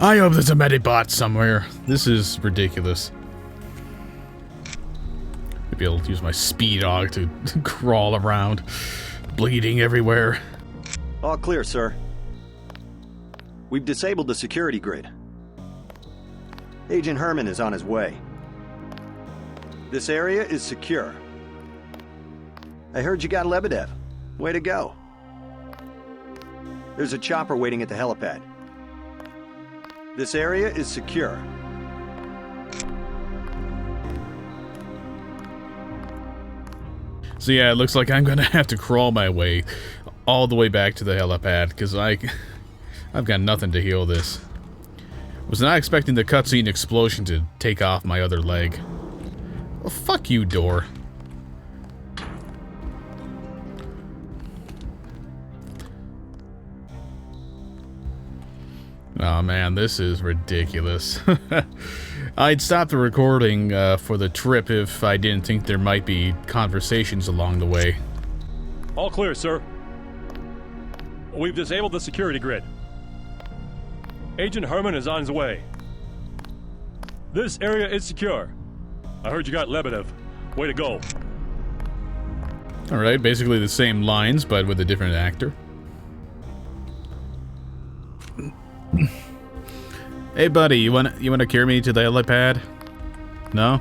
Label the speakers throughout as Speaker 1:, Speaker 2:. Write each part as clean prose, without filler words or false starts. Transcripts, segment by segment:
Speaker 1: I hope there's a medibot somewhere. This is ridiculous. Maybe I'll use my speed dog to crawl around, bleeding everywhere.
Speaker 2: All clear, sir. We've disabled the security grid. Agent Herman is on his way. This area is secure. I heard you got Lebedev. Way to go. There's a chopper waiting at the helipad. This area is secure.
Speaker 1: So yeah, it looks like I'm gonna have to crawl my way all the way back to the helipad, because I've got nothing to heal this. Was not expecting the cutscene explosion to take off my other leg. Well, fuck you, door. Oh man, this is ridiculous. I'd stop the recording for the trip if I didn't think there might be conversations along the way.
Speaker 3: All clear, sir. We've disabled the security grid. Agent Herman is on his way. This area is secure. I heard you got Lebedev. Way to go.
Speaker 1: Alright, basically the same lines, but with a different actor. Hey buddy, you wanna carry me to the helipad? No?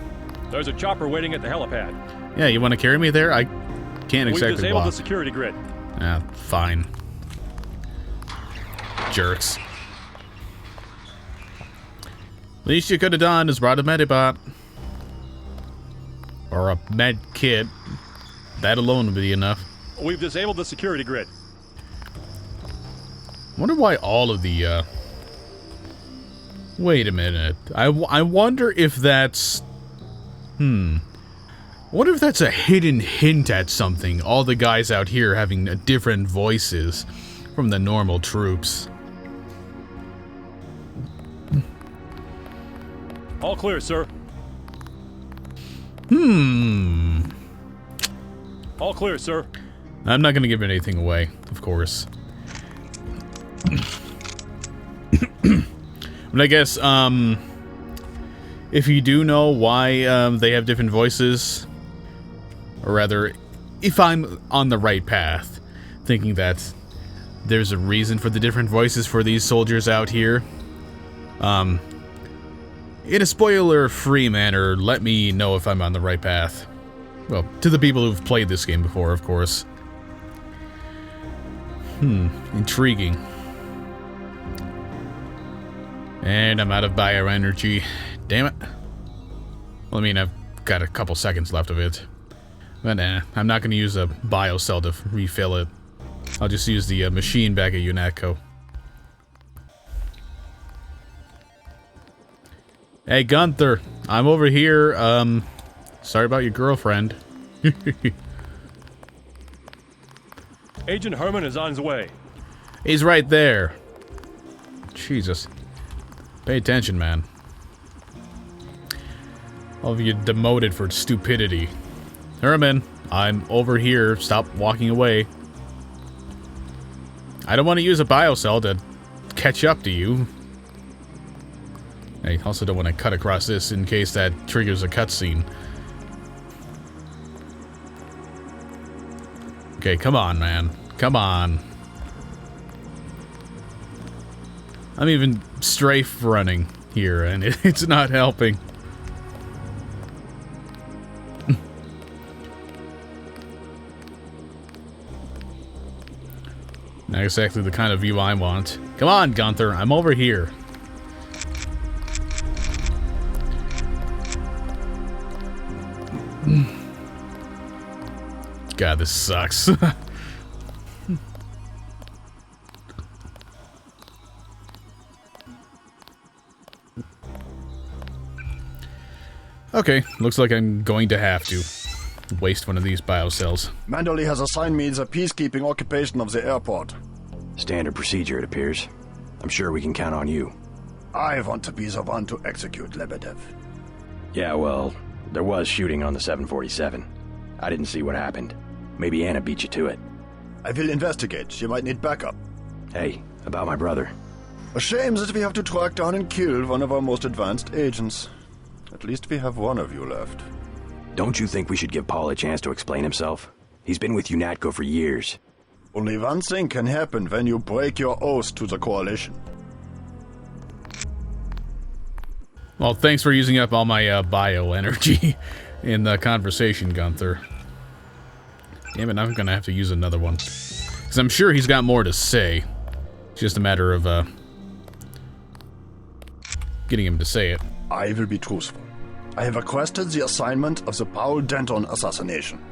Speaker 3: There's a chopper waiting at the helipad.
Speaker 1: Yeah, you wanna carry me there? I can't exactly
Speaker 3: We've disabled
Speaker 1: walk.
Speaker 3: the security grid.
Speaker 1: Ah, fine. Jerks. Least you could have done is brought a medibot. Or a med kit. That alone would be enough.
Speaker 3: We've disabled the security grid.
Speaker 1: Wonder why all of the, Wait a minute. I wonder if that's... I wonder if that's a hidden hint at something. All the guys out here having different voices from the normal troops.
Speaker 3: All clear, sir. All clear, sir.
Speaker 1: I'm not gonna give anything away, of course. But I guess, if you do know why they have different voices, or rather, if I'm on the right path, thinking that there's a reason for the different voices for these soldiers out here, in a spoiler-free manner, let me know if I'm on the right path. Well, to the people who've played this game before, of course. Intriguing. And I'm out of bioenergy. Damn it. Well, I mean, I've got a couple seconds left of it. But I'm not going to use a bio cell to refill it. I'll just use the machine back at UNATCO. Hey, Gunther. I'm over here. Sorry about your girlfriend.
Speaker 3: Agent Herman is on his way.
Speaker 1: He's right there. Jesus. Pay attention, man. All of you demoted for stupidity. Herman, I'm over here. Stop walking away. I don't want to use a biocell to catch up to you. I also don't want to cut across this in case that triggers a cutscene. Okay, come on, man. Come on. I'm even strafe running here, and it's not helping. Not exactly the kind of view I want. Come on, Gunther. I'm over here. God, this sucks. Okay, looks like I'm going to have to waste one of these biocells.
Speaker 4: Mandoli has assigned me the peacekeeping occupation of the airport.
Speaker 5: Standard procedure, it appears. I'm sure we can count on you.
Speaker 4: I want to be the one to execute Lebedev.
Speaker 5: Yeah, well, there was shooting on the 747. I didn't see what happened. Maybe Anna beat you to it.
Speaker 4: I will investigate. She might need backup.
Speaker 5: Hey, about my brother.
Speaker 4: A shame that we have to track down and kill one of our most advanced agents. At least we have one of you left.
Speaker 5: Don't you think we should give Paul a chance to explain himself? He's been with UNATCO for years.
Speaker 4: Only one thing can happen when you break your oath to the Coalition.
Speaker 1: Well, thanks for using up all my bio energy in the conversation, Gunther. Damn it, I'm gonna have to use another one. Because I'm sure he's got more to say. It's just a matter of getting him to say it.
Speaker 4: I will be truthful. I have requested the assignment of the Paul Denton assassination.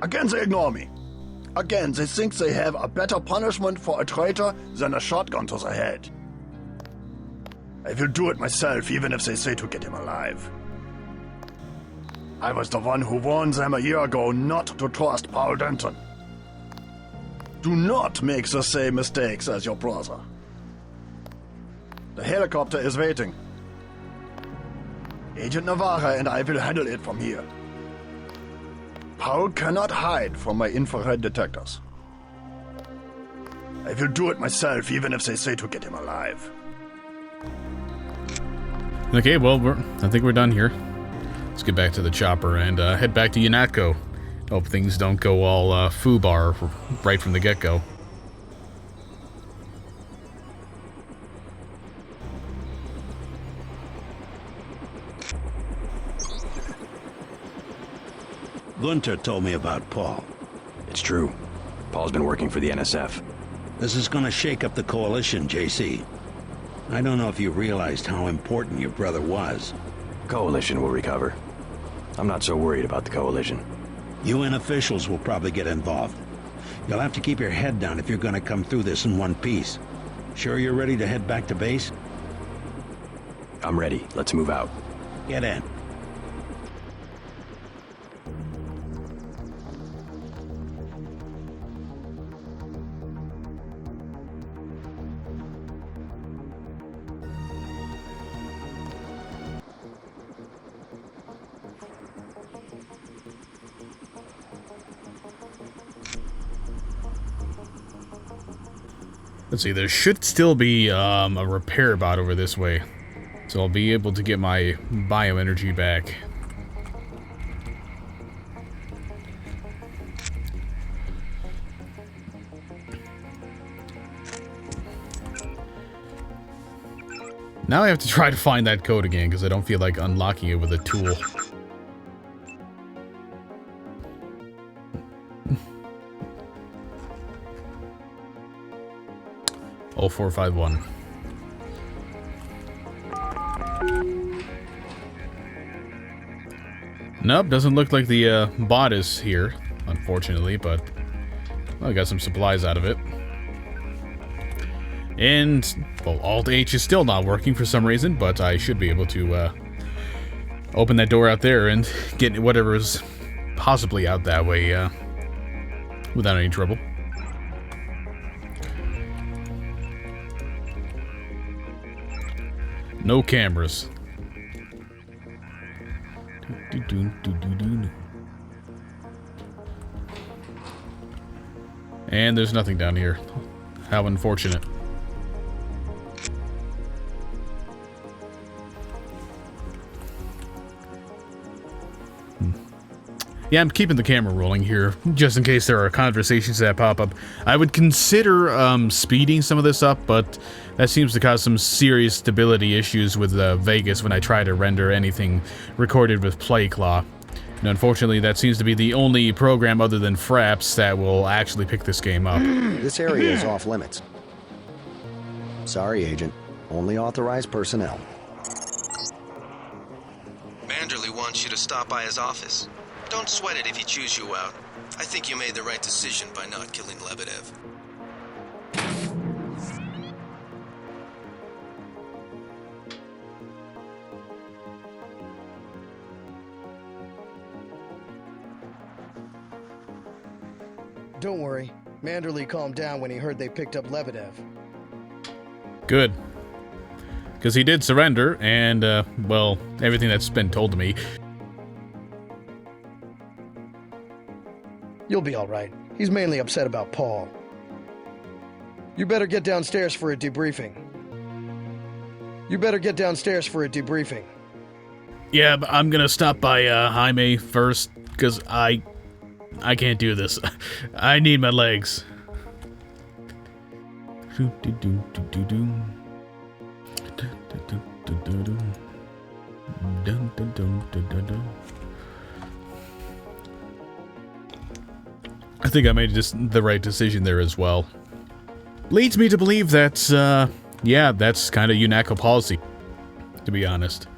Speaker 4: Again, they ignore me. Again, they think they have a better punishment for a traitor than a shotgun to the head. I will do it myself, even if they say to get him alive. I was the one who warned them a year ago not to trust Paul Denton. Do not make the same mistakes as your brother. The helicopter is waiting. Agent Navarra and I will handle it from here. Paul cannot hide from my infrared detectors. I will do it myself, even if they say to get him alive.
Speaker 1: Okay, well, I think we're done here. Let's get back to the chopper and head back to UNATCO. Hope things don't go all foobar right from the get-go.
Speaker 6: Gunther told me about Paul.
Speaker 5: It's true. Paul's been working for the NSF.
Speaker 6: This is gonna shake up the Coalition, JC. I don't know if you realized how important your brother was.
Speaker 5: Coalition will recover. I'm not so worried about the Coalition.
Speaker 6: UN officials will probably get involved. You'll have to keep your head down if you're gonna come through this in one piece. Sure you're ready to head back to base?
Speaker 5: I'm ready. Let's move out.
Speaker 6: Get in.
Speaker 1: Let's see, there should still be a repair bot over this way. So I'll be able to get my bioenergy back. Now I have to try to find that code again, because I don't feel like unlocking it with a tool. 0451. Nope, doesn't look like the bot is here, unfortunately, but well, I got some supplies out of it. And, well, Alt-H is still not working for some reason, but I should be able to open that door out there and get whatever is possibly out that way without any trouble. No cameras. And there's nothing down here. How unfortunate. Yeah, I'm keeping the camera rolling here, just in case there are conversations that pop up. I would consider speeding some of this up, but that seems to cause some serious stability issues with Vegas when I try to render anything recorded with PlayClaw. And unfortunately, that seems to be the only program other than Fraps that will actually pick this game up.
Speaker 2: This area is off limits. Sorry, Agent. Only authorized personnel.
Speaker 7: Manderley wants you to stop by his office. Don't sweat it if he chews you out. I think you made the right decision by not killing Lebedev.
Speaker 8: Don't worry. Manderley calmed down when he heard they picked up Lebedev.
Speaker 1: Good. Because he did surrender, and, well, everything that's been told to me.
Speaker 8: You'll be all right. He's mainly upset about Paul. You better get downstairs for a debriefing.
Speaker 1: Yeah, but I'm gonna stop by Jaime first, because I can't do this. I need my legs. I think I made the right decision there as well. Leads me to believe that, yeah, that's kind of UNATCO policy, to be honest.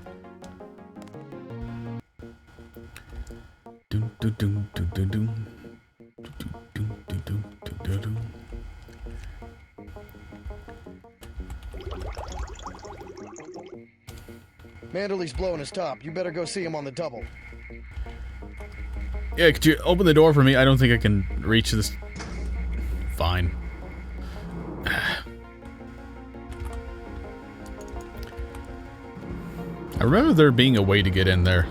Speaker 8: Manderley's blowing his top. You better go see him on the double.
Speaker 1: Yeah, could you open the door for me? I don't think I can reach this. Fine. I remember there being a way to get in there,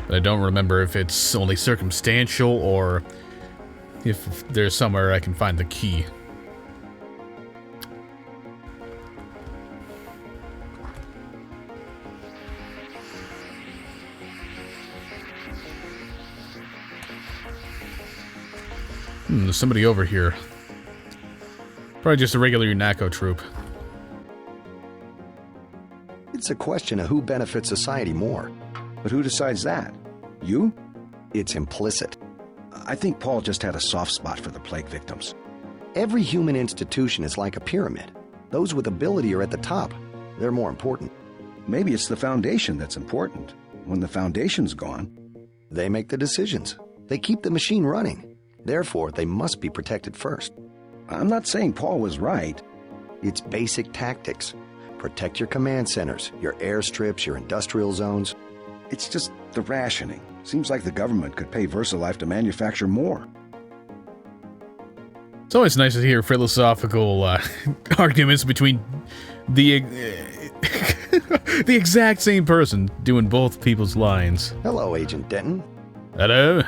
Speaker 1: but I don't remember if it's only circumstantial or if there's somewhere I can find the key. There's somebody over here. Probably just a regular UNATCO troop.
Speaker 2: It's a question of who benefits society more.
Speaker 9: But who decides that? You?
Speaker 2: It's implicit.
Speaker 9: I think Paul just had a soft spot for the plague victims.
Speaker 2: Every human institution is like a pyramid. Those with ability are at the top. They're more important.
Speaker 9: Maybe it's the foundation that's important. When the foundation's gone...
Speaker 2: They make the decisions. They keep the machine running. Therefore, they must be protected first.
Speaker 9: I'm not saying Paul was right.
Speaker 2: It's basic tactics. Protect your command centers, your airstrips, your industrial zones.
Speaker 9: It's just the rationing. Seems like the government could pay VersaLife to manufacture more.
Speaker 1: It's always nice to hear philosophical arguments between the the exact same person doing both people's lines.
Speaker 2: Hello, Agent Denton.
Speaker 1: Hello.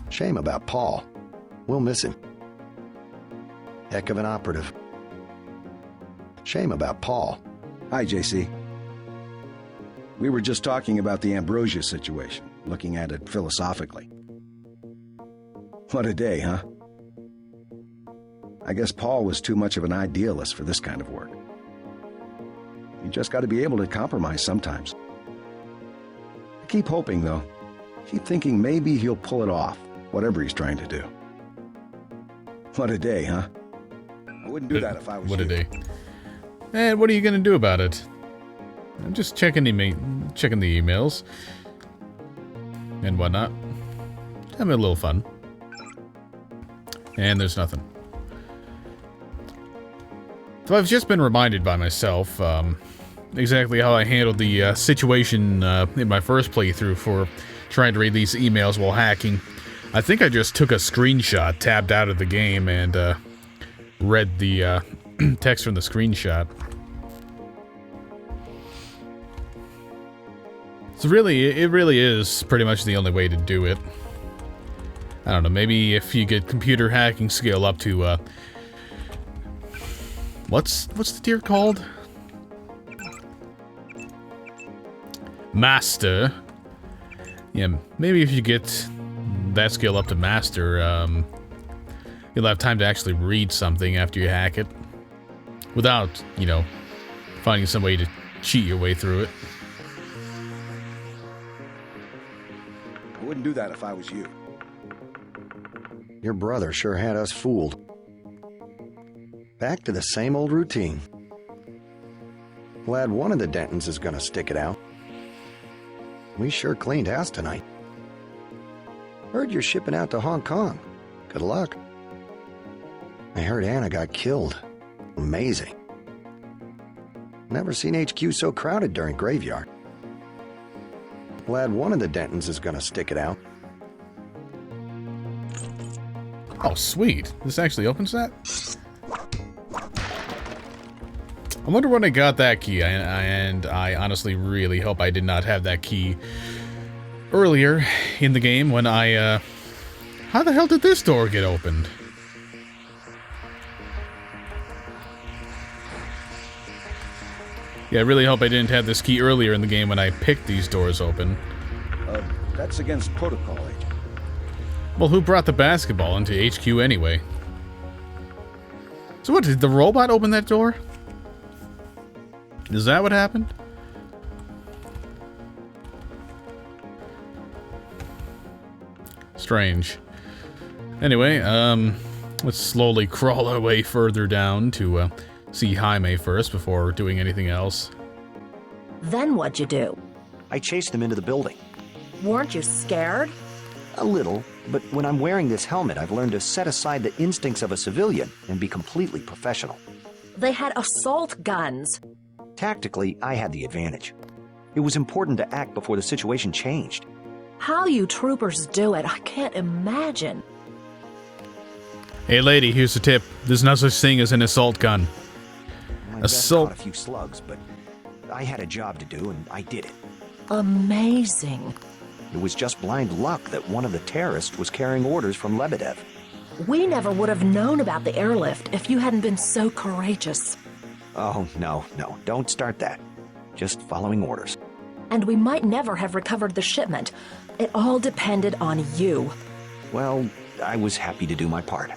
Speaker 2: Shame about Paul. We'll miss him. Heck of an operative. Shame about Paul.
Speaker 9: Hi, JC. We were just talking about the Ambrosia situation, looking at it philosophically. What a day, huh? I guess Paul was too much of an idealist for this kind of work. You just got to be able to compromise sometimes. I keep hoping, though. Keep thinking maybe he'll pull it off, whatever he's trying to do. What a day, huh? I wouldn't do that if I was you.
Speaker 1: What a day. And what are you going to do about it? I'm just checking the emails and whatnot. Having a little fun. And there's nothing. So I've just been reminded by myself exactly how I handled the situation in my first playthrough for trying to read these emails while hacking. I think I just took a screenshot, tabbed out of the game, and read the text from the screenshot. So really, it really is pretty much the only way to do it. I don't know, maybe if you get computer hacking skill up to, what's the tier called? Master. Yeah, maybe if you get that skill up to master, you'll have time to actually read something after you hack it. Without, you know, finding some way to cheat your way through it.
Speaker 9: I wouldn't do that if I was you.
Speaker 2: Your brother sure had us fooled. Back to the same old routine. Glad one of the Dentons is gonna stick it out. We sure cleaned house tonight. Heard you're shipping out to Hong Kong. Good luck. I heard Anna got killed. Amazing. Never seen HQ so crowded during graveyard. Glad one of the Dentons is gonna stick it out.
Speaker 1: Oh, sweet. This actually opens that? I wonder when I got that key, and I honestly really hope I did not have that key earlier in the game when I, how the hell did this door get opened? Yeah, I really hope I didn't have this key earlier in the game when I picked these doors open.
Speaker 9: That's against protocol, Agent.
Speaker 1: Well, who brought the basketball into HQ anyway? So what, did the robot open that door? Is that what happened? Strange. Anyway, let's slowly crawl our way further down to see Jaime first before doing anything else.
Speaker 10: Then what'd you do?
Speaker 2: I chased him into the building.
Speaker 10: Weren't you scared?
Speaker 2: A little, but when I'm wearing this helmet, I've learned to set aside the instincts of a civilian and be completely professional.
Speaker 10: They had assault guns.
Speaker 2: Tactically, I had the advantage. It was important to act before the situation changed.
Speaker 10: How you troopers do it, I can't imagine.
Speaker 1: Hey lady, here's the tip. There's no such thing as an assault gun.
Speaker 2: My
Speaker 1: Assault-
Speaker 2: vest caught a few slugs, but I had a job to do and I did it.
Speaker 10: Amazing.
Speaker 2: It was just blind luck that one of the terrorists was carrying orders from Lebedev.
Speaker 10: We never would have known about the airlift if you hadn't been so courageous.
Speaker 2: Oh, no, don't start that. Just following orders.
Speaker 10: And we might never have recovered the shipment. It all depended on you.
Speaker 2: Well, I was happy to do my part.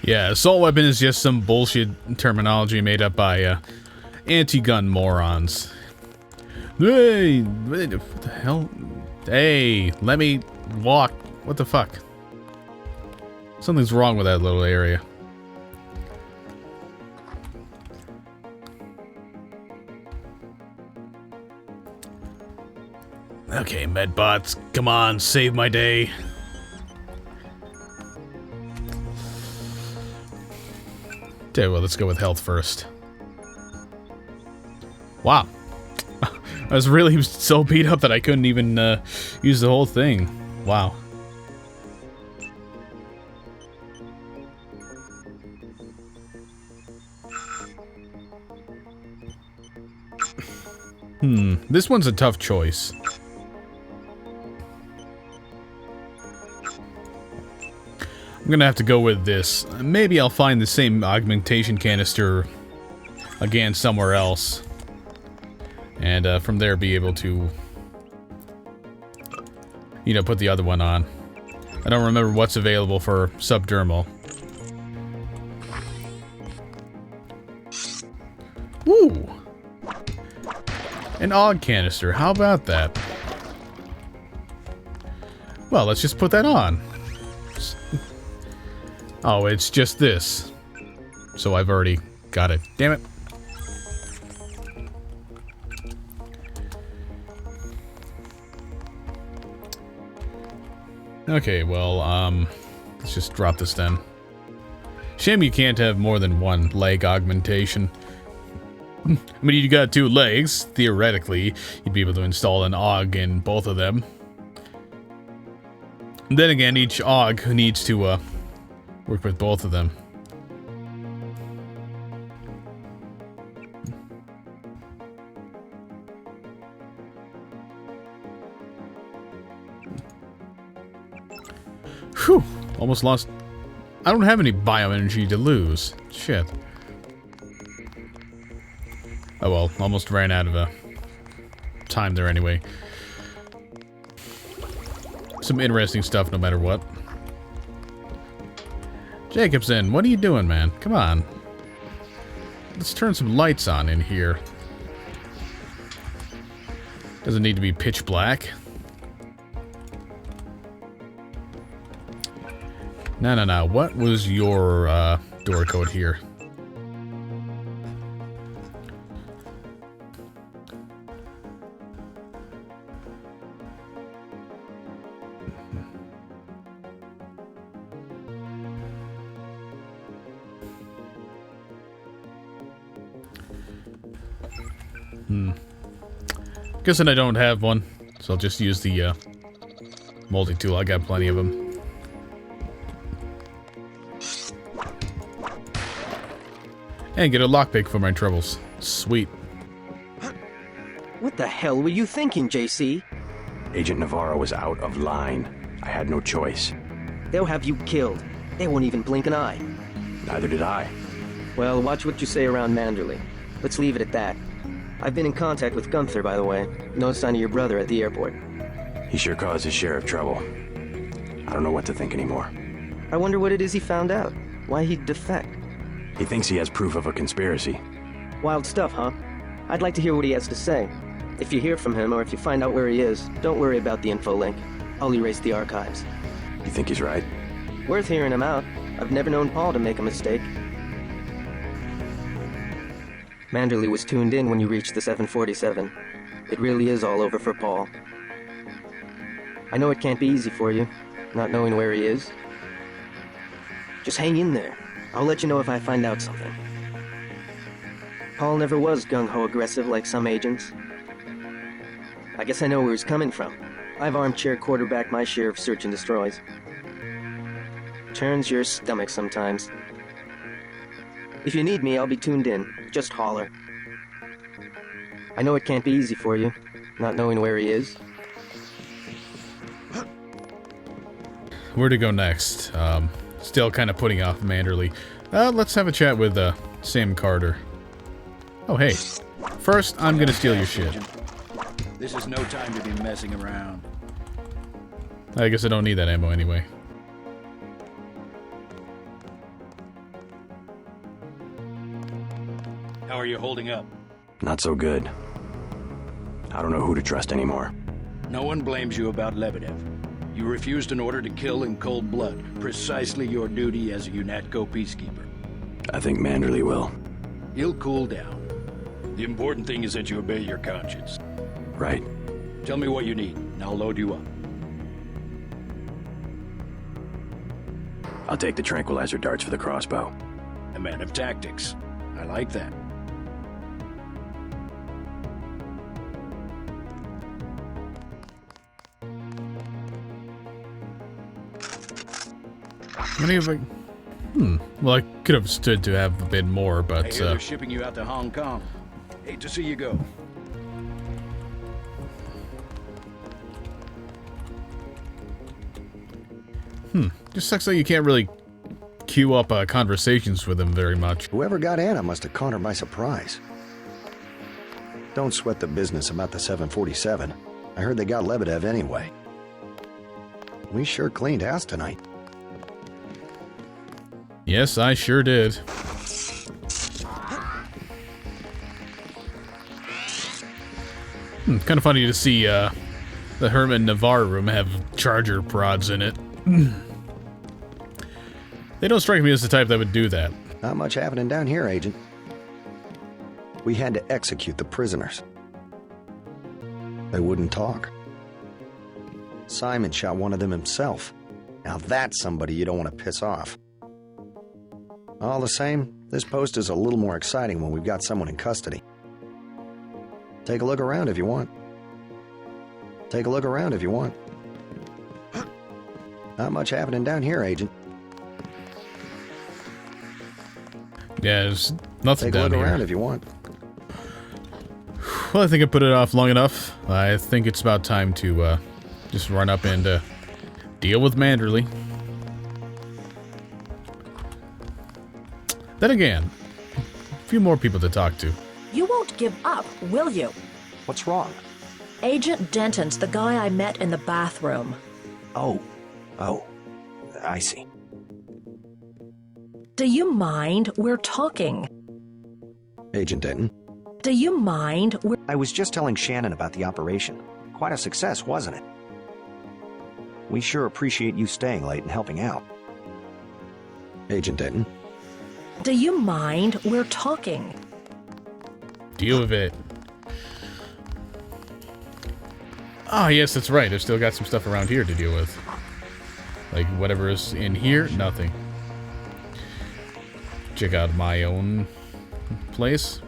Speaker 1: Yeah, assault weapon is just some bullshit terminology made up by anti-gun morons. Hey, what the hell? Hey, let me walk. What the fuck? Something's wrong with that little area. Okay, medbots, come on, save my day. Okay, well, let's go with health first. Wow. I was really so beat up that I couldn't even use the whole thing. Wow. This one's a tough choice. I'm gonna have to go with this. Maybe I'll find the same augmentation canister again somewhere else. And from there be able to, you know, put the other one on. I don't remember what's available for subdermal. Woo! An AUG canister, how about that? Well, let's just put that on. Oh, it's just this. So I've already got it. Damn it. Okay, well, let's just drop this then. Shame you can't have more than one leg augmentation. I mean, you got 2 legs. Theoretically, you'd be able to install an AUG in both of them. And then again, each AUG needs to work with both of them. Whew, almost lost. I don't have any bioenergy to lose. Shit. Oh well, almost ran out of time there anyway. Some interesting stuff no matter what. Jacobson, what are you doing, man? Come on. Let's turn some lights on in here. Doesn't need to be pitch black. No. What was your door code here? Guessing I don't have one, so I'll just use the multi-tool. I got plenty of them. And get a lockpick for my troubles. Sweet.
Speaker 11: What the hell were you thinking, JC?
Speaker 5: Agent Navarro was out of line. I had no choice.
Speaker 11: They'll have you killed. They won't even blink an eye.
Speaker 5: Neither did I.
Speaker 11: Well, watch what you say around Manderley. Let's leave it at that. I've been in contact with Gunther, by the way. No sign of your brother at the airport.
Speaker 5: He sure caused his share of trouble. I don't know what to think anymore.
Speaker 11: I wonder what it is he found out. Why he'd defect.
Speaker 5: He thinks he has proof of a conspiracy.
Speaker 11: Wild stuff, huh? I'd like to hear what he has to say. If you hear from him, or if you find out where he is, don't worry about the info link. I'll erase the archives.
Speaker 5: You think he's right?
Speaker 11: Worth hearing him out. I've never known Paul to make a mistake. Manderley was tuned in when you reached the 747. It really is all over for Paul. I know it can't be easy for you, not knowing where he is. Just hang in there. I'll let you know if I find out something. Paul never was gung-ho aggressive like some agents. I guess I know where he's coming from. I've armchair quarterbacked my share of search and destroys. Turns your stomach sometimes. If you need me, I'll be tuned in. Just holler. I know it can't be easy for you, not knowing where he is.
Speaker 1: Where to go next? Still kind of putting off Manderley. Let's have a chat with Sam Carter. Oh, hey. First, I'm gonna steal your shit.
Speaker 12: This is no time to be messing around.
Speaker 1: I guess I don't need that ammo anyway.
Speaker 12: How are you holding up?
Speaker 5: Not so good. I don't know who to trust anymore.
Speaker 12: No one blames you about Lebedev. You refused an order to kill in cold blood, precisely your duty as a UNATCO peacekeeper.
Speaker 5: I think Manderley will.
Speaker 12: He'll cool down. The important thing is that you obey your conscience.
Speaker 5: Right.
Speaker 12: Tell me what you need, and I'll load you up.
Speaker 5: I'll take the tranquilizer darts for the crossbow.
Speaker 12: A man of tactics. I like that.
Speaker 1: Many of like, well, I could have stood to have a bit more, but
Speaker 12: I hear they're shipping you out to Hong Kong. Hate to see you go.
Speaker 1: Just sucks that you can't really queue up conversations with him very much.
Speaker 2: Whoever got Anna must have caught her by surprise. Don't sweat the business about the 747. I heard they got Lebedev anyway. We sure cleaned house tonight.
Speaker 1: Yes, I sure did. Kind of funny to see the Herman Navarre room have charger prods in it. They don't strike me as the type that would do that.
Speaker 2: Not much happening down here, Agent. We had to execute the prisoners. They wouldn't talk. Simon shot one of them himself. Now that's somebody you don't want to piss off. All the same, this post is a little more exciting when we've got someone in custody. Take a look around if you want. Take a look around if you want. Not much happening down here, Agent.
Speaker 1: Yeah, there's nothing
Speaker 2: down here. Take a look
Speaker 1: here.
Speaker 2: around if you want.
Speaker 1: Well, I think I put it off long enough. I think it's about time to just run up and deal with Manderley. Then again, a few more people to talk to.
Speaker 10: You won't give up, will you?
Speaker 2: What's wrong?
Speaker 10: Agent Denton's the guy I met in the bathroom.
Speaker 2: Oh, I see.
Speaker 10: Do you mind? We're talking.
Speaker 2: Agent Denton?
Speaker 10: Do you mind?
Speaker 2: I was just telling Shannon about the operation. Quite a success, wasn't it? We sure appreciate you staying late and helping out. Agent Denton?
Speaker 10: Do you mind? We're talking.
Speaker 1: Deal with it. Ah, yes, that's right. I've still got some stuff around here to deal with. Like, whatever is in here, nothing. Check out my own place.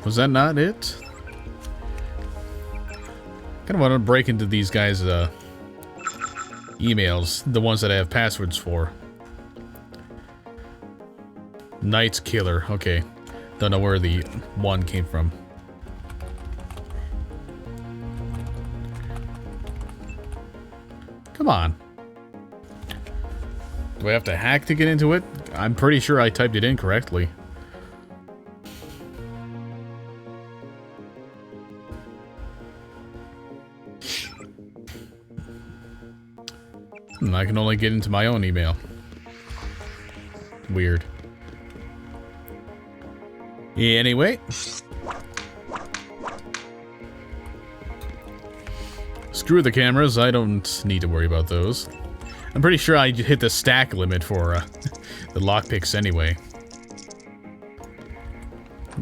Speaker 1: Was that not it? Kind of want to break into these guys' emails, the ones that I have passwords for. Knight's Killer. Okay. Don't know where the one came from. Come on. Do I have to hack to get into it? I'm pretty sure I typed it in correctly. I can only get into my own email. Weird. Anyway. Screw the cameras, I don't need to worry about those. I'm pretty sure I hit the stack limit for the lockpicks anyway.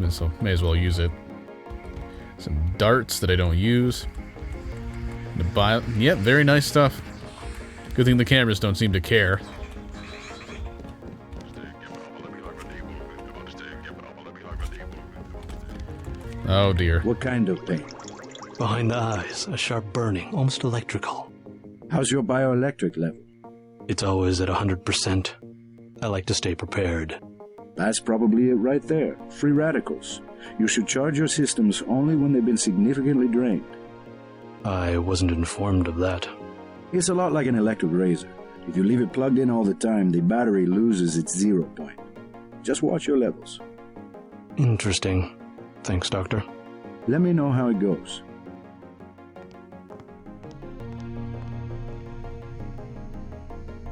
Speaker 1: So, may as well use it. Some darts that I don't use. Yep, very nice stuff. Good thing the cameras don't seem to care. Oh dear.
Speaker 6: What kind of pain?
Speaker 13: Behind the eyes, a sharp burning, almost electrical.
Speaker 6: How's your bioelectric level?
Speaker 13: It's always at 100%. I like to stay prepared.
Speaker 6: That's probably it right there. Free radicals. You should charge your systems only when they've been significantly drained.
Speaker 13: I wasn't informed of that.
Speaker 6: It's a lot like an electric razor. If you leave it plugged in all the time, the battery loses its 0 point. Just watch your levels.
Speaker 13: Interesting. Thanks, Doctor.
Speaker 6: Let me know how it goes.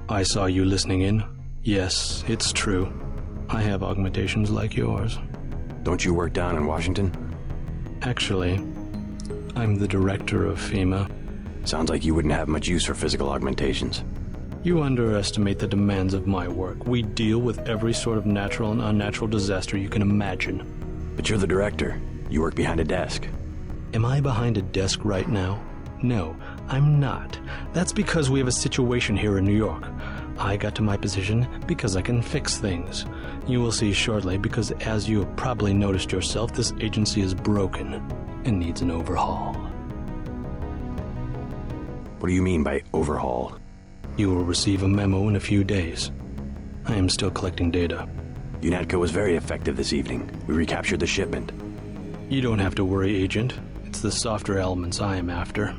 Speaker 13: I saw you listening in. Yes, it's true. I have augmentations like yours.
Speaker 5: Don't you work down in Washington?
Speaker 13: Actually, I'm the director of FEMA.
Speaker 5: Sounds like you wouldn't have much use for physical augmentations.
Speaker 13: You underestimate the demands of my work. We deal with every sort of natural and unnatural disaster you can imagine.
Speaker 5: But you're the director. You work behind a desk.
Speaker 13: Am I behind a desk right now? No, I'm not. That's because we have a situation here in New York. I got to my position because I can fix things. You will see shortly because, as you have probably noticed yourself, this agency is broken and needs an overhaul.
Speaker 5: What do you mean by overhaul?
Speaker 13: You will receive a memo in a few days. I am still collecting data.
Speaker 5: UNATCO was very effective this evening. We recaptured the shipment.
Speaker 13: You don't have to worry, Agent. It's the softer elements I am after.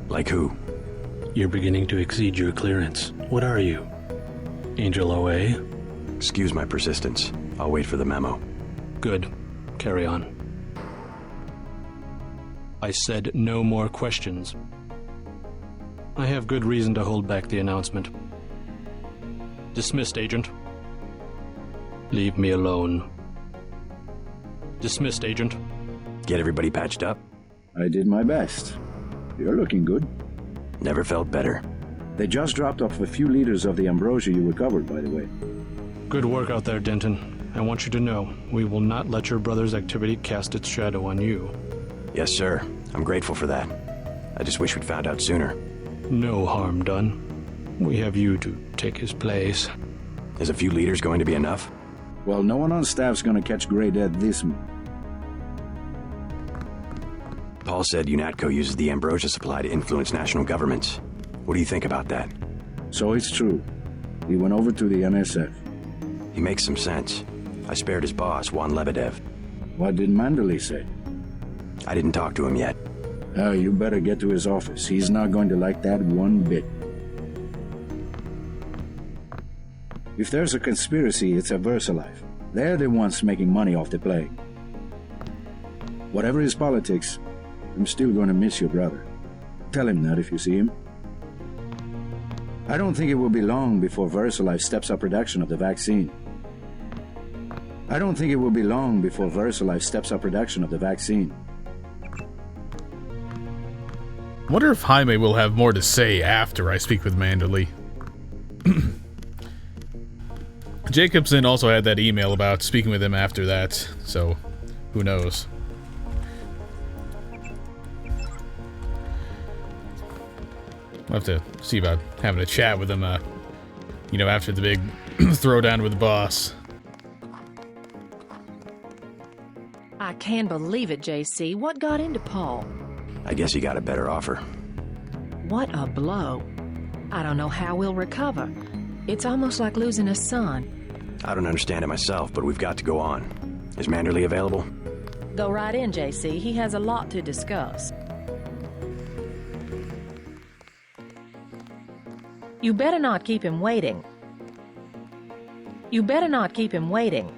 Speaker 5: Like who?
Speaker 13: You're beginning to exceed your clearance. What are you? Angel OA?
Speaker 5: Excuse my persistence. I'll wait for the memo.
Speaker 13: Good. Carry on. I said no more questions. I have good reason to hold back the announcement. Dismissed, Agent. Leave me alone. Dismissed, Agent.
Speaker 5: Get everybody patched up?
Speaker 6: I did my best. You're looking good.
Speaker 5: Never felt better.
Speaker 6: They just dropped off a few liters of the ambrosia you recovered, by the way.
Speaker 13: Good work out there, Denton. I want you to know, we will not let your brother's activity cast its shadow on you.
Speaker 5: Yes, sir. I'm grateful for that. I just wish we'd found out sooner.
Speaker 13: No harm done. We have you to take his place.
Speaker 5: Is a few liters going to be enough?
Speaker 6: Well, no one on staff's gonna catch Grey Dead this month.
Speaker 5: Paul said UNATCO uses the ambrosia supply to influence national governments. What do you think about that?
Speaker 6: So it's true. He went over to the NSF.
Speaker 5: He makes some sense. I spared his boss, Juan Lebedev.
Speaker 6: What did Manderley say?
Speaker 5: I didn't talk to him yet.
Speaker 6: Oh, you better get to his office. He's not going to like that one bit. If there's a conspiracy, it's at VersaLife. They're the ones making money off the plague. Whatever his politics, I'm still going to miss your brother. Tell him that if you see him. I don't think it will be long before VersaLife steps up production of the vaccine.
Speaker 1: Wonder if Jaime will have more to say after I speak with Manderley. Jacobson also had that email about speaking with him after that, so who knows. I'll have to see about having a chat with him, after the big throwdown with the boss.
Speaker 10: I can't believe it, JC. What got into Paul?
Speaker 5: I guess he got a better offer.
Speaker 10: What a blow. I don't know how we'll recover. It's almost like losing a son.
Speaker 5: I don't understand it myself, but we've got to go on. Is Manderley available?
Speaker 10: Go right in, JC. He has a lot to discuss. You better not keep him waiting. You better not keep him waiting.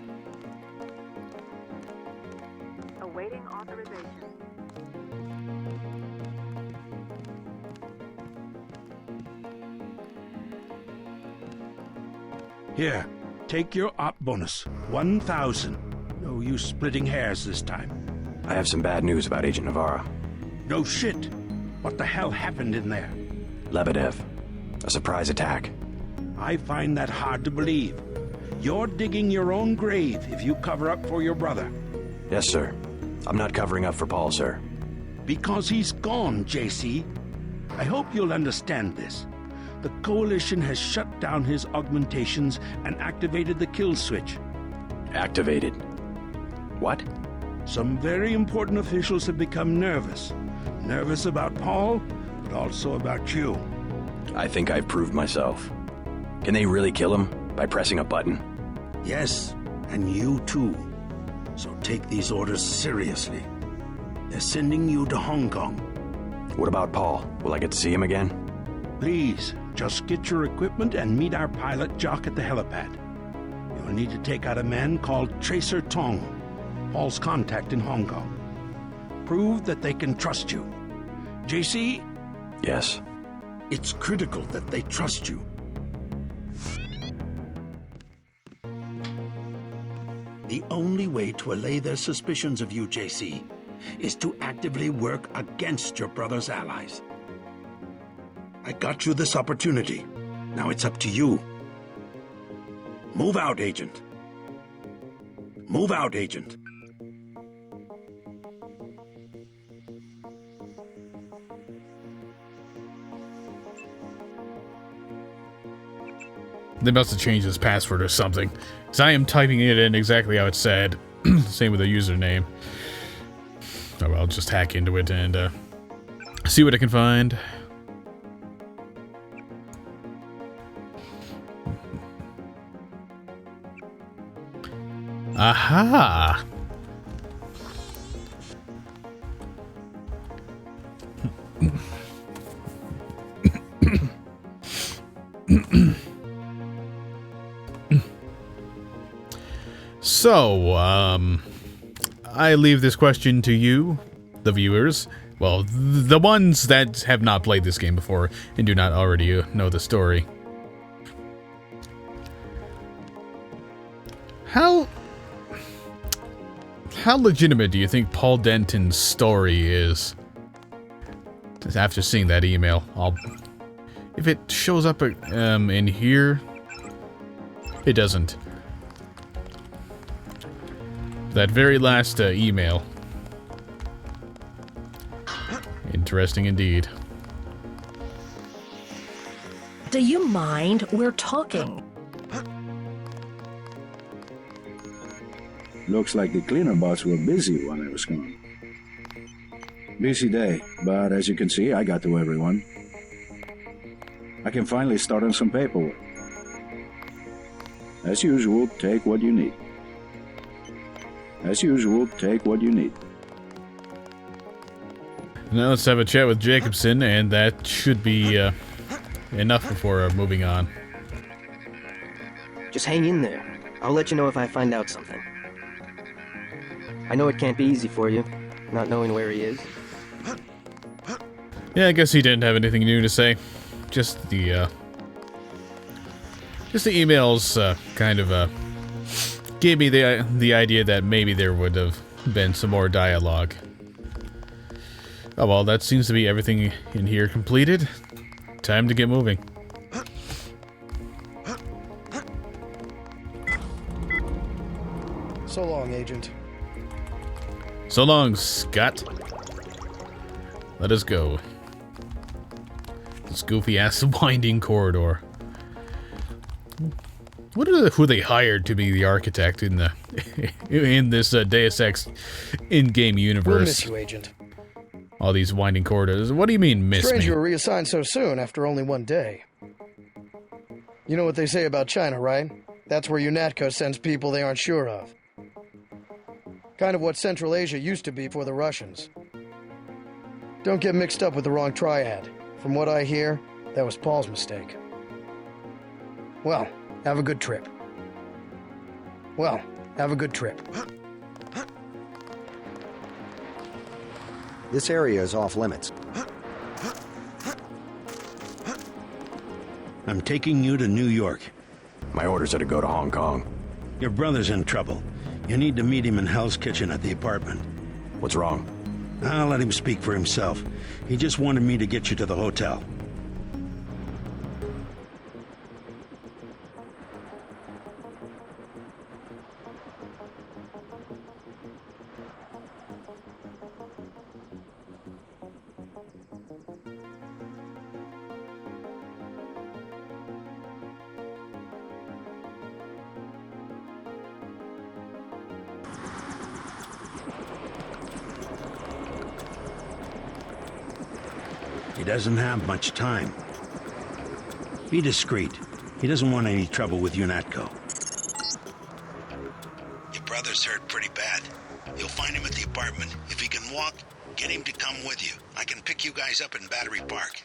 Speaker 14: Awaiting authorization.
Speaker 6: Here, take your op bonus. 1,000. No use splitting hairs this time.
Speaker 5: I have some bad news about Agent Navarro.
Speaker 6: No shit. What the hell happened in there?
Speaker 5: Lebedev. A surprise attack.
Speaker 6: I find that hard to believe. You're digging your own grave if you cover up for your brother.
Speaker 5: Yes, sir. I'm not covering up for Paul, sir.
Speaker 6: Because he's gone, JC. I hope you'll understand this. The Coalition has shut down his augmentations and activated the kill switch.
Speaker 5: Activated. What?
Speaker 6: Some very important officials have become nervous. Nervous about Paul, but also about you.
Speaker 5: I think I've proved myself. Can they really kill him by pressing a button?
Speaker 6: Yes, and you too. So take these orders seriously. They're sending you to Hong Kong.
Speaker 5: What about Paul? Will I get to see him again?
Speaker 6: Please, just get your equipment and meet our pilot Jock at the helipad. You'll need to take out a man called Tracer Tong, Paul's contact in Hong Kong. Prove that they can trust you. JC?
Speaker 5: Yes.
Speaker 6: It's critical that they trust you. The only way to allay their suspicions of you, JC, is to actively work against your brother's allies. I got you this opportunity. Now it's up to you. Move out, Agent. Move out, Agent.
Speaker 1: They must have changed his password or something, because I am typing it in exactly how it said. Same with the username. Oh, well, I'll just hack into it and see what I can find. Aha! So, I leave this question to you, the viewers. Well, the ones that have not played this game before and do not already know the story. How legitimate do you think Paul Denton's story is? Just after seeing that email, if it shows up in here, it doesn't. That very last email. Interesting indeed.
Speaker 10: Do you mind? We're talking.
Speaker 15: Looks like the cleaner bots were busy while I was gone. Busy day, but as you can see, I got to everyone. I can finally start on some paperwork. As usual, take what you need. As usual, take what you need.
Speaker 1: Now let's have a chat with Jacobson, and that should be enough before moving on.
Speaker 11: Just hang in there. I'll let you know if I find out something. I know it can't be easy for you, not knowing where he is.
Speaker 1: Yeah, I guess he didn't have anything new to say. Just the emails kind of gave me the idea that maybe there would have been some more dialogue. Oh well, that seems to be everything in here completed. Time to get moving.
Speaker 8: So long, Agent.
Speaker 1: So long, Scott. Let us go. This goofy-ass winding corridor. Who they hired to be the architect in the in this Deus Ex in-game universe?
Speaker 8: We'll miss you, Agent.
Speaker 1: All these winding corridors. What do you mean, miss
Speaker 8: Strange
Speaker 1: me?
Speaker 8: you were reassigned so soon after only one day. You know what they say about China, right? That's where UNATCO sends people they aren't sure of. Kind of what Central Asia used to be for the Russians. Don't get mixed up with the wrong triad. From what I hear, that was Paul's mistake. Well, have a good trip. Well, have a good trip.
Speaker 2: This area is off limits.
Speaker 6: I'm taking you to New York.
Speaker 5: My orders are to go to Hong Kong.
Speaker 6: Your brother's in trouble. You need to meet him in Hell's Kitchen at the apartment.
Speaker 5: What's wrong?
Speaker 6: I'll let him speak for himself. He just wanted me to get you to the hotel. He doesn't have much time. Be discreet. He doesn't want any trouble with UNATCO. Your brother's hurt pretty bad. You'll find him at the apartment. If he can walk, get him to come with you. I can pick you guys up in Battery Park.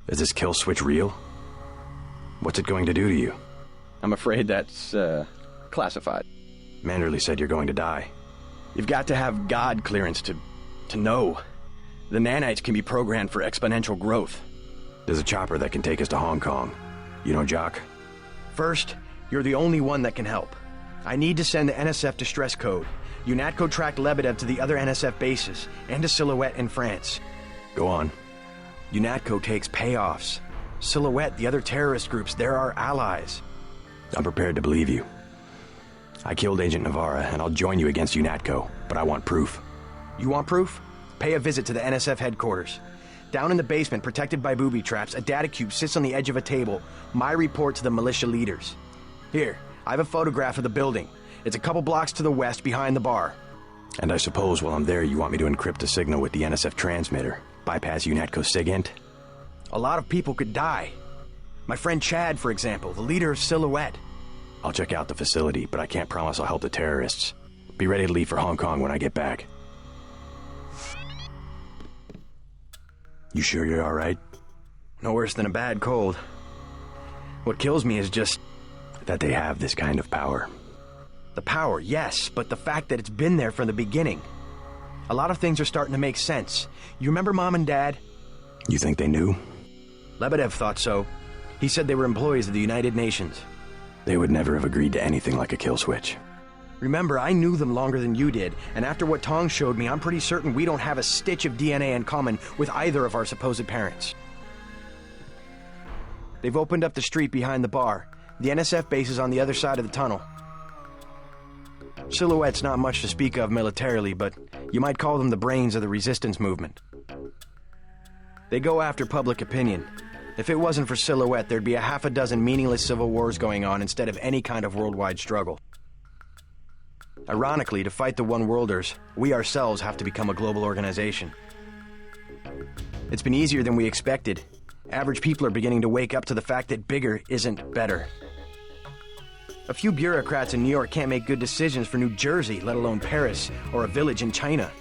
Speaker 5: Is this kill switch real? What's it going to do to you?
Speaker 16: I'm afraid that's, classified.
Speaker 5: Manderley said you're going to die.
Speaker 16: You've got to have God clearance to know. The nanites can be programmed for exponential growth.
Speaker 5: There's a chopper that can take us to Hong Kong. You know Jock?
Speaker 16: First, you're the only one that can help. I need to send the NSF distress code. UNATCO tracked Lebedev to the other NSF bases, and to Silhouette in France.
Speaker 5: Go on.
Speaker 16: UNATCO takes payoffs. Silhouette, the other terrorist groups, they're our allies.
Speaker 5: I'm prepared to believe you. I killed Agent Navarra, and I'll join you against UNATCO, but I want proof.
Speaker 16: You want proof? Pay a visit to the NSF headquarters. Down in the basement, protected by booby traps, a data cube sits on the edge of a table. My report to the militia leaders. Here, I have a photograph of the building. It's a couple blocks to the west, behind the bar.
Speaker 5: And I suppose while I'm there, you want me to encrypt a signal with the NSF transmitter, bypass UNATCO SIGINT?
Speaker 16: A lot of people could die. My friend Chad, for example, the leader of Silhouette.
Speaker 5: I'll check out the facility, but I can't promise I'll help the terrorists. Be ready to leave for Hong Kong when I get back. You sure you're alright?
Speaker 16: No worse than a bad cold. What kills me is just
Speaker 5: that they have this kind of power.
Speaker 16: The power, yes, but the fact that it's been there from the beginning. A lot of things are starting to make sense. You remember Mom and Dad?
Speaker 5: You think they knew?
Speaker 16: Lebedev thought so. He said they were employees of the United Nations.
Speaker 5: They would never have agreed to anything like a kill switch.
Speaker 16: Remember, I knew them longer than you did, and after what Tong showed me, I'm pretty certain we don't have a stitch of DNA in common with either of our supposed parents. They've opened up the street behind the bar. The NSF base is on the other side of the tunnel. Silhouette's not much to speak of militarily, but you might call them the brains of the resistance movement. They go after public opinion. If it wasn't for Silhouette, there'd be a half a dozen meaningless civil wars going on instead of any kind of worldwide struggle. Ironically, to fight the one-worlders, we ourselves have to become a global organization. It's been easier than we expected. Average people are beginning to wake up to the fact that bigger isn't better. A few bureaucrats in New York can't make good decisions for New Jersey, let alone Paris, or a village in China.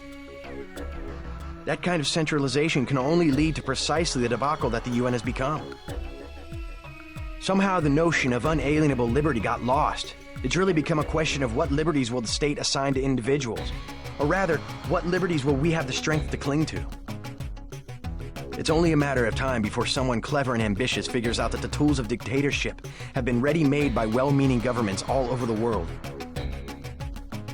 Speaker 16: That kind of centralization can only lead to precisely the debacle that the UN has become. Somehow the notion of unalienable liberty got lost. It's really become a question of what liberties will the state assign to individuals, or rather, what liberties will we have the strength to cling to? It's only a matter of time before someone clever and ambitious figures out that the tools of dictatorship have been ready-made by well-meaning governments all over the world.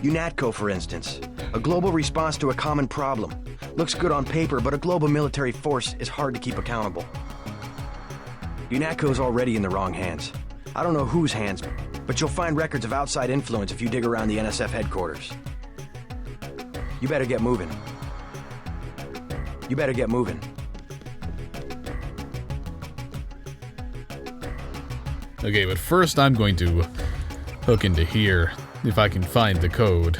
Speaker 16: UNATCO, for instance. A global response to a common problem. Looks good on paper, but a global military force is hard to keep accountable. UNATCO's already in the wrong hands. I don't know whose hands, but you'll find records of outside influence if you dig around the NSF headquarters. You better get moving. You better get moving.
Speaker 1: Okay, but first I'm going to hook into here, if I can find the code.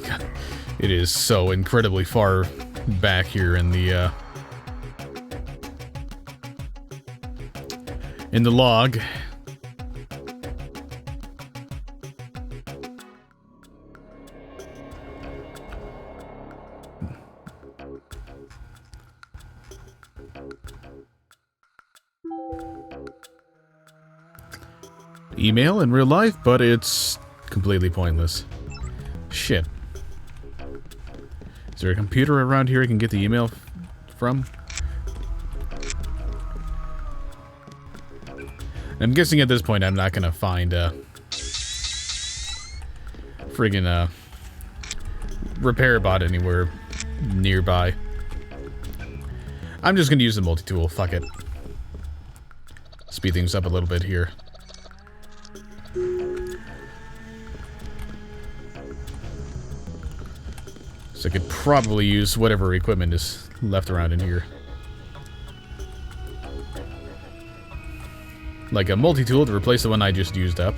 Speaker 1: God, it is so incredibly far back here in the log. Email in real life, but it's completely pointless. Shit. Is there a computer around here I can get the email from? I'm guessing at this point I'm not gonna find a friggin' repair bot anywhere nearby. I'm just gonna use the multi-tool, fuck it. Speed things up a little bit here. So I could probably use whatever equipment is left around in here. Like a multi-tool to replace the one I just used up.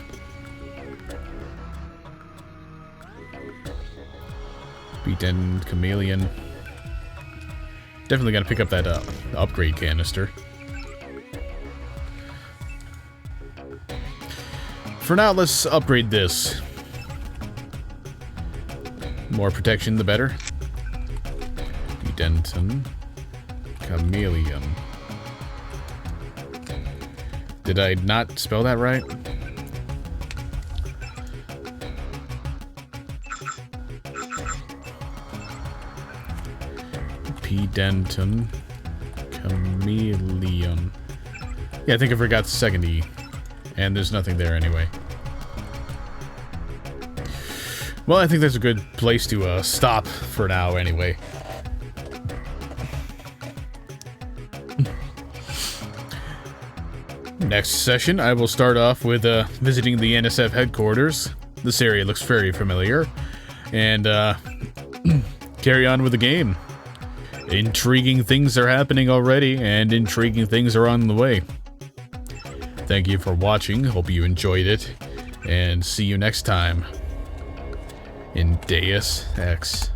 Speaker 1: Beaten Chameleon. Definitely gotta pick up that upgrade canister. For now, let's upgrade this. More protection, the better. Denton Chameleon. Did I not spell that right? P. Denton Chameleon. Yeah, I think I forgot the second E. And there's nothing there anyway. Well, I think that's a good place to stop for now anyway. Next session, I will start off with visiting the NSF headquarters. This area looks very familiar. And carry on with the game. Intriguing things are happening already, and intriguing things are on the way. Thank you for watching, hope you enjoyed it, and see you next time in Deus Ex.